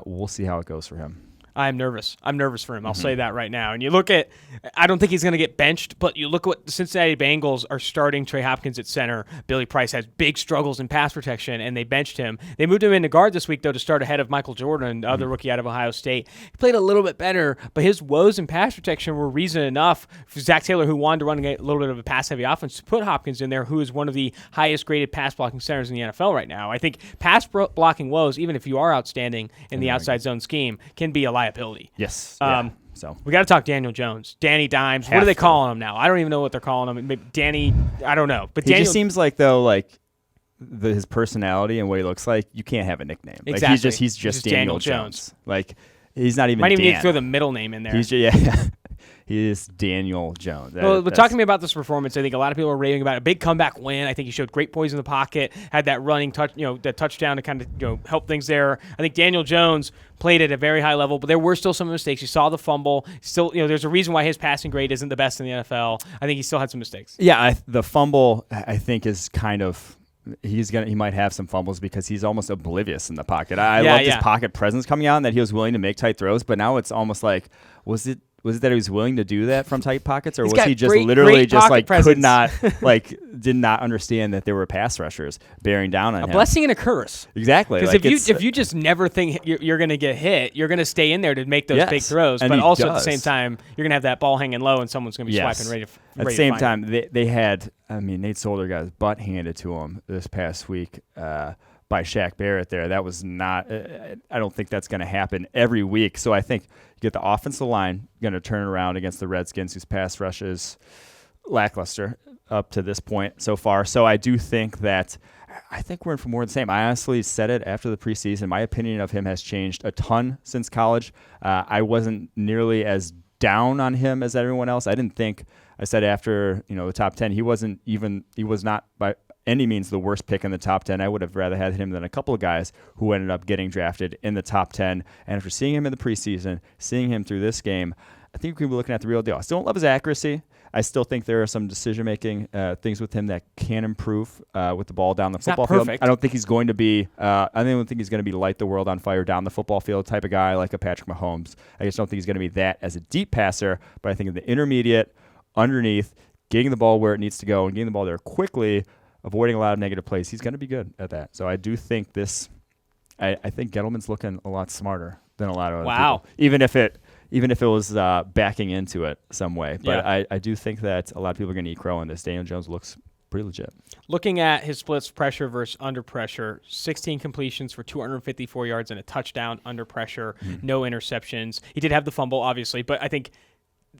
We'll see how it goes for him. I'm nervous. I'm nervous for him. I'll say that right now. And you look at, I don't think he's going to get benched, but you look at what the Cincinnati Bengals are starting Trey Hopkins at center. Billy Price has big struggles in pass protection, and they benched him. They moved him into guard this week, though, to start ahead of Michael Jordan, the other rookie out of Ohio State. He played a little bit better, but his woes in pass protection were reason enough for Zach Taylor, who wanted to run a little bit of a pass-heavy offense, to put Hopkins in there, who is one of the highest-graded pass-blocking centers in the NFL right now. I think pass-blocking woes, even if you are outstanding in the outside zone scheme, can be a liability. Yes. So we got to talk Daniel Jones, Danny Dimes. What are they calling him now? I don't even know what they're calling him. Maybe Danny, I don't know. But he just seems like, though, his personality and what he looks like, you can't have a nickname. Exactly. He's just Daniel Jones. He's not even. Might even Dan. need to throw the middle name in there. He is Daniel Jones. But talk to me about this performance. I think a lot of people are raving about it. A big comeback win. I think he showed great poise in the pocket, had that running touch, that touchdown to kind of help things there. I think Daniel Jones played at a very high level, but there were still some mistakes. You saw the fumble. Still, there's a reason why his passing grade isn't the best in the NFL. I think he still had some mistakes. Yeah, the fumble I think is kind of. He might have some fumbles because he's almost oblivious in the pocket. I loved his pocket presence coming out and that he was willing to make tight throws, but now it's almost like was it that he was willing to do that from tight pockets, or was he just literally just could not did not understand that there were pass rushers bearing down on him? A blessing and a curse. Exactly. Because if you just never think you're going to get hit, you're going to stay in there to make those big throws, but also at the same time you're going to have that ball hanging low and someone's going to be swiping ready to. At the same time, they had. Nate Solder got his butt handed to him this past week by Shaq Barrett there. That was not I don't think that's going to happen every week. So I think you get the offensive line going to turn around against the Redskins, whose pass rush is lackluster up to this point so far. So I do think that we're in for more of the same. I honestly said it after the preseason. My opinion of him has changed a ton since college. I wasn't nearly as down on him as everyone else. I said after the top 10, he was not by any means the worst pick in the top 10. I would have rather had him than a couple of guys who ended up getting drafted in the top 10. And after seeing him in the preseason, seeing him through this game, I think we could be looking at the real deal. I still don't love his accuracy. I still think there are some decision-making things with him that can improve with the ball down the football field. I don't think he's going to be. I don't think he's going to be light the world on fire down the football field type of guy like a Patrick Mahomes. I just don't think he's going to be that as a deep passer. But I think in the intermediate, underneath, getting the ball where it needs to go and getting the ball there quickly, avoiding a lot of negative plays, he's going to be good at that. So I do think this. I think Gettleman's looking a lot smarter than a lot of other people. Even if it was backing into it some way. But I do think that a lot of people are going to eat crow on this. Daniel Jones looks pretty legit. Looking at his splits, pressure versus under pressure, 16 completions for 254 yards and a touchdown under pressure, no interceptions. He did have the fumble, obviously, but I think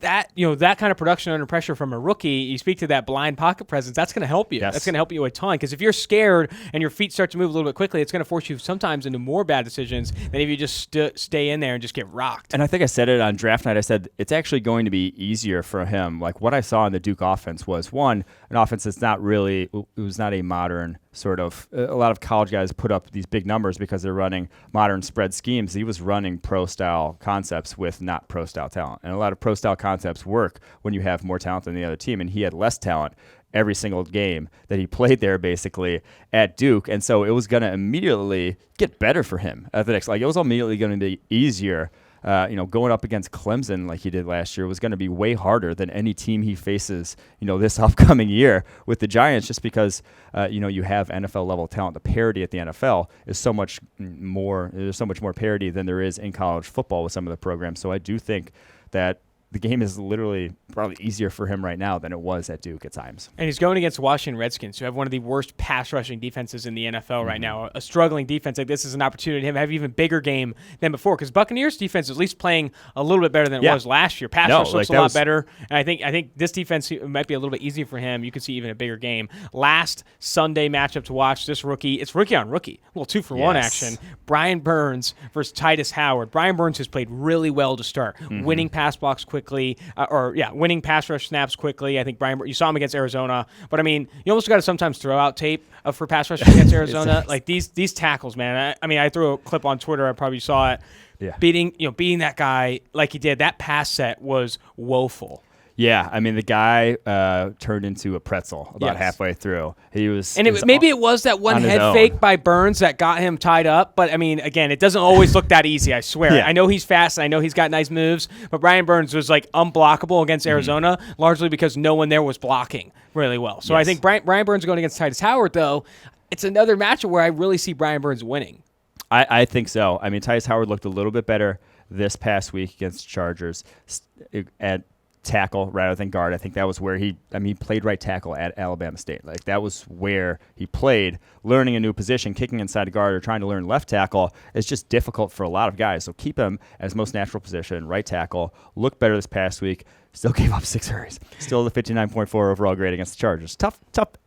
that kind of production under pressure from a rookie, you speak to that blind pocket presence, that's going to help you. Yes. That's going to help you a ton, because if you're scared and your feet start to move a little bit quickly, it's going to force you sometimes into more bad decisions than if you just stay in there and just get rocked. And I think I said it on draft night. I said it's actually going to be easier for him. Like what I saw in the Duke offense was, an offense that's it was not a modern sort of, a lot of college guys put up these big numbers because they're running modern spread schemes. He was running pro-style concepts with not pro-style talent. And a lot of pro-style concepts work when you have more talent than the other team, and he had less talent every single game that he played there basically at Duke. And so it was going to immediately get better for him at the next. It was immediately going to be easier. Going up against Clemson like he did last year was going to be way harder than any team he faces, this upcoming year with the Giants, just because, you have NFL level talent. The parity at the NFL is so much more. There's so much more parity than there is in college football with some of the programs. So I do think that the game is literally probably easier for him right now than it was at Duke at times. And he's going against Washington Redskins, who have one of the worst pass rushing defenses in the NFL right now. A struggling defense like this is an opportunity to have an even bigger game than before, because Buccaneers defense is at least playing a little bit better than it was last year. Pass rush looks a lot better, and I think this defense might be a little bit easier for him. You could see even a bigger game. Last Sunday matchup to watch, this rookie, it's rookie on rookie, a little 2-for-1 action. Brian Burns versus Titus Howard. Brian Burns has played really well to start, winning pass blocks quickly, winning pass rush snaps quickly. I think you saw him against Arizona, but I mean, you almost got to sometimes throw out tape for pass rush against Arizona. Like these tackles, man. I threw a clip on Twitter. I probably saw it. Yeah. Beating that guy like he did. That pass set was woeful. Yeah, I mean, the guy turned into a pretzel about halfway through. He was, and maybe it was that one head fake by Burns that got him tied up. But I mean, again, it doesn't always look that easy. I swear. Yeah. I know he's fast and I know he's got nice moves, but Brian Burns was like unblockable against Arizona, largely because no one there was blocking really well. So I think Brian Burns going against Titus Howard, though, it's another matchup where I really see Brian Burns winning. I think so. I mean, Titus Howard looked a little bit better this past week against Chargers at tackle rather than guard. I think that was where he played right tackle at Alabama State. Like, that was where he played. Learning a new position, kicking inside guard or trying to learn left tackle is just difficult for a lot of guys. So keep him as most natural position, right tackle. Looked better this past week. Still gave up 6 hurries. Still the 59.4 overall grade against the Chargers. Tough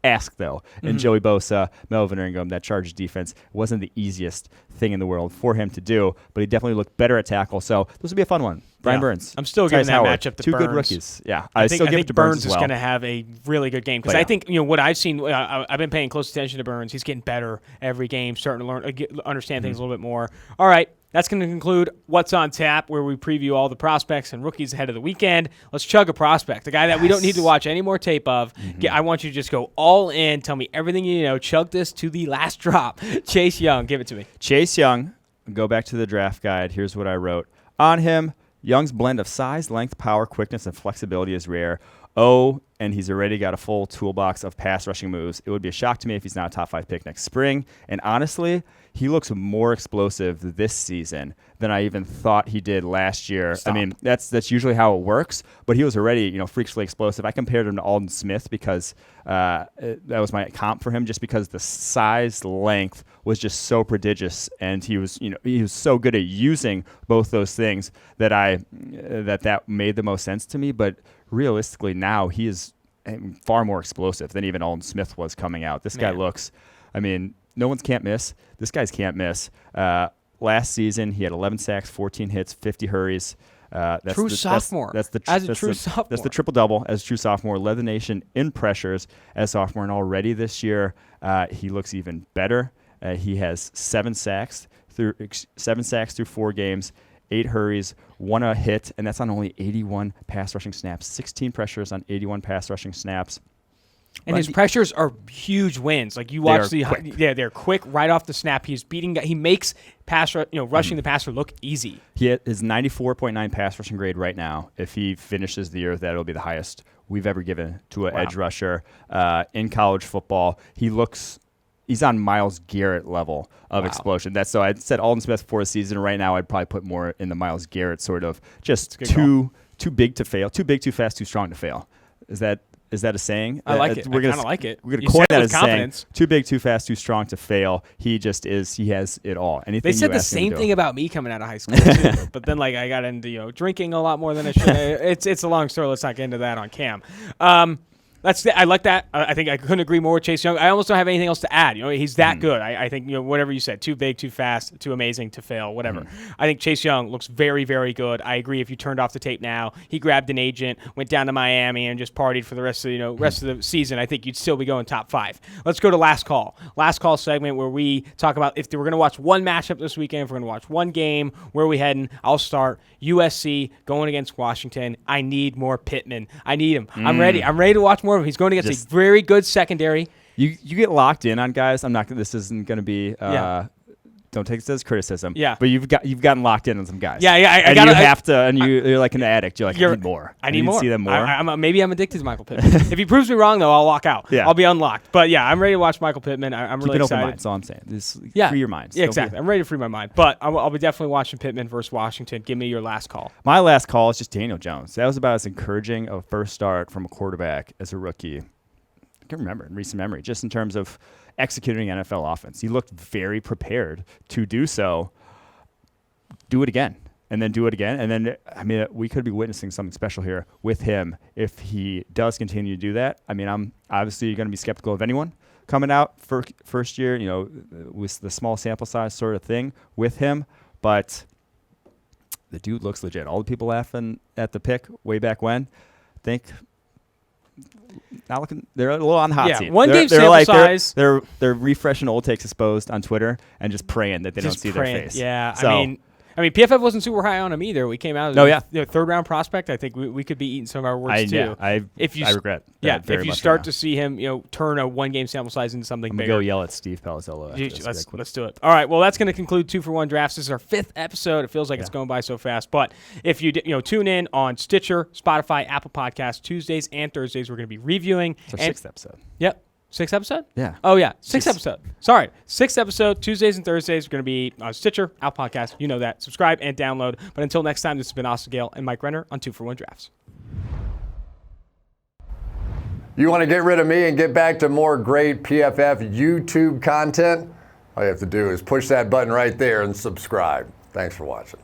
ask, though. And Joey Bosa, Melvin Ingram, that Chargers defense wasn't the easiest thing in the world for him to do, but he definitely looked better at tackle. So this will be a fun one. Brian Burns. I'm still giving that matchup to Burns. Two good rookies. Yeah, I think Burns is going to have a really good game because I think what I've seen. I've been paying close attention to Burns. He's getting better every game, starting to understand things a little bit more. All right. That's going to conclude What's on Tap, where we preview all the prospects and rookies ahead of the weekend. Let's chug a prospect, a guy that we don't need to watch any more tape of. I want you to just go all in. Tell me everything you know. Chug this to the last drop. Chase Young, give it to me. Chase Young, go back to the draft guide. Here's what I wrote. On him, Young's blend of size, length, power, quickness, and flexibility is rare. And he's already got a full toolbox of pass rushing moves. It would be a shock to me if he's not a top 5 pick next spring. And honestly, he looks more explosive this season than I even thought he did last year. Stop. I mean, that's usually how it works, but he was already, freakishly explosive. I compared him to Alden Smith because that was my comp for him, just because the size, length was just so prodigious, and he was so good at using both those things that that made the most sense to me. But realistically, now he is far more explosive than even Alden Smith was coming out. This guy looks, no one's can't miss. This guy's can't miss. Last season, he had 11 sacks, 14 hits, 50 hurries. That's true sophomore. That's the triple-double as a true sophomore. Led the nation in pressures as sophomore, and already this year, he looks even better. He has 7 sacks through 4 games, 8 hurries, 1 hit, and that's on only 81 pass rushing snaps. 16 pressures on 81 pass rushing snaps. And his pressures are huge wins. Like you watch they're quick right off the snap. He makes rushing the passer look easy. He is 94.9 pass rushing grade right now. If he finishes the year, that'll be the highest we've ever given to an edge rusher in college football. He's on Myles Garrett level of explosion. So I said Alden Smith for a season. Right now, I'd probably put more in the Myles Garrett sort of just too big to fail, too big, too fast, too strong to fail. Is that a saying? I like it. I kind of like it. We're going to coin that as saying, too big, too fast, too strong to fail. He just is. He has it all. Anything they said the same thing about me coming out of high school, too. But then I got into drinking a lot more than I should. It's a long story. Let's not get into that on cam. I like that. I think I couldn't agree more with Chase Young. I almost don't have anything else to add. He's that good. I think whatever you said, too big, too fast, too amazing to fail, whatever. I think Chase Young looks very, very good. I agree. If you turned off the tape now, he grabbed an agent, went down to Miami, and just partied for the rest of the season. I think you'd still be going top 5. Let's go to last call. Last call segment where we talk about if we're going to watch one matchup this weekend, if we're going to watch one game, where are we heading? I'll start USC going against Washington. I need more Pittman. I need him. I'm ready. I'm ready to watch more of him. He's going against a very good secondary. You get locked in on guys. This isn't going to be don't take this as criticism. Yeah. But you've gotten locked in on some guys. Yeah. And you have to, and you're like an addict. You're like, I need more. I need more. To see them more. Maybe I'm addicted to Michael Pittman. If he proves me wrong, though, I'll walk out. Yeah. I'll be unlocked. But yeah, I'm ready to watch Michael Pittman. I'm really Keep an excited. open mind. That's all I'm saying. Just free your minds. Yeah, exactly. I'm ready to free my mind. But I'll be definitely watching Pittman versus Washington. Give me your last call. My last call is just Daniel Jones. That was about as encouraging of a first start from a quarterback as a rookie. I can remember in recent memory, just in terms of executing NFL offense. He looked very prepared to do so. Do it again, and then do it again. And then, I mean, we could be witnessing something special here with him if he does continue to do that. I mean, I'm obviously going to be skeptical of anyone coming out for first year, with the small sample size sort of thing with him. But the dude looks legit. All the people laughing at the pick way back when, think not looking. They're a little on the hot seat. One game they're sample size. They're refreshing old takes exposed on Twitter and just praying that they don't see their face. Yeah, so, I mean, PFF wasn't super high on him either. We came out as a third round prospect. I think we could be eating some of our words too. Yeah, I regret. Yeah, very if you much start now. to see him, turn a one game sample size into something bigger. Go yell at Steve Palazzolo. Let's do it. All right. Well, that's going to conclude 2 for 1 drafts. This is our 5th episode. It feels like it's going by so fast. But if you tune in on Stitcher, Spotify, Apple Podcasts, Tuesdays and Thursdays, we're going to be reviewing. It's our 6th episode. Yep. 6th episode? Yeah. Oh, yeah. 6th episode. Sorry. 6th episode, Tuesdays and Thursdays. We're going to be on Stitcher, Apple Podcast. You know that. Subscribe and download. But until next time, this has been Austin Gayle and Mike Renner on 2 for 1 drafts. You want to get rid of me and get back to more great PFF YouTube content? All you have to do is push that button right there and subscribe. Thanks for watching.